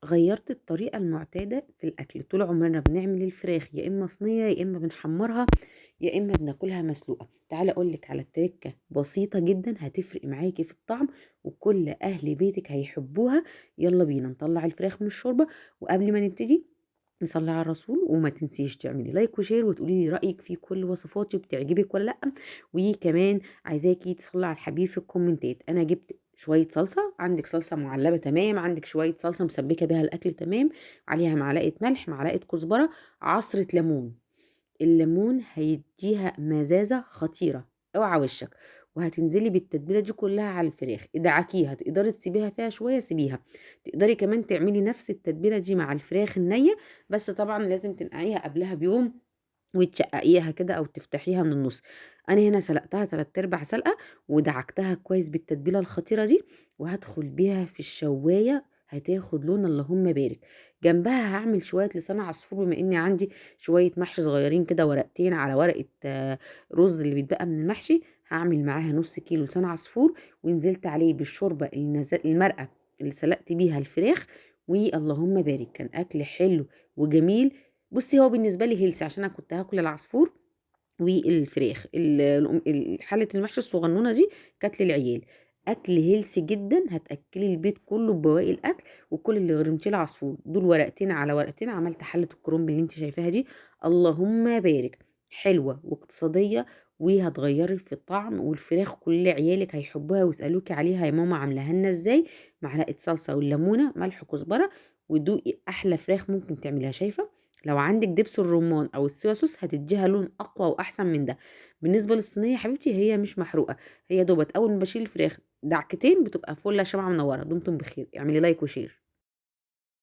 غيّرت الطريقة المعتادة في الأكل، طول عمرنا بنعمل الفراخ يا إما صينية، يا إما بنحمّرها، يا إما بناكلها مسلوقة. تعالي أقول لِك على ترِكّة بسيطة جدًا هتفرق معاكِ في الطعم، وكل أهل بيتِك هيحبوها. يالّا بينا نطلّع الفراخ من الشوربة، وقبل ما نبتدي نصلّي على الرسول، وما تنسيش تعملي لايك وشير وتقولي لي رأيِك في كل وصفاتي وبتعجبِك والّا لأ. وكمان عايزاكِ تصلّي على الحبيب في الكومنتات. أنا جِبت شوية صلصة، عندِك صلصة معلبة تمام، عندِك شوية صلصة مسبِّكة بيها الأكل تمام، عليها معلقة ملح، معلقة كزبرة، عصرة ليمون. الليمون هيدّيها مزازة خطيرة، اوعى وشّك. وهتنزلي بالتتبيلة دي كلّها على الفراخ، ادعكيها، تقدري تسيبيها فيها شوية سيبيها، تقدري كمان تعملي نفس التتبيلة دي مع الفراخ النيّة، بس طبعًا لازم تنقعيها قبلها بيوم وتشقّقيها كده أو تفتحيها من النُص. أنا هنا سلقتها 3/4 سلقة، ودعكتها كويس بالتتبيلة الخطيرة دي، وهادخل بيها في الشواية هتاخد لون اللهم بارك. جنبها هاعمل شوية لسان عصفور، بما إني عندي شوية محشي صغيرين كده، ورقتين على ورقة رز اللي بيتبقى من المحشي، هاعمل معاها نُص كيلو لسان عصفور، ونزلت عليه بالشوربة المرقة اللي سلقت بيها الفراخ، واللهم بارك. كان أكل حلو وجميل. بُصّي، هو بالنسبة لي healthy عشان أنا كنت هاكل العصفور والفراخ. حلة المحشي الصغنونة دي كانت للعيال. أكل healthy جدًا، هتأكلي البيت كله ببواقي الأكل. وكل اللي غرمتيه العصفور دول ورقتين على ورقتين، عملت حلة الكرنب اللي أنتِ شايفاها دي، اللهم بارك. حلوة واقتصادية، وهتغيّري في الطعم، والفراخ كل عيالِك هيحبوها ويسألوكِ عليها: يا ماما عاملاها لنا إزاي؟ معلقة صلصة والليمونة، ملح وكزبرة، ودوقي أحلى فراخ ممكن تعمليها. شايفة؟ لو عندِك دبس الرمان أو الصويا صوص هتدّيها لون أقوى وأحسن من ده. بالنسبة للصينية يا حبيبتي، هي مش محروقة، هي يا دوبة أول ما باشيل الفراخ دعكتين بتبقى فُلّة شمعة منوّرة. دمتم بخير، اعملي لايك وشير.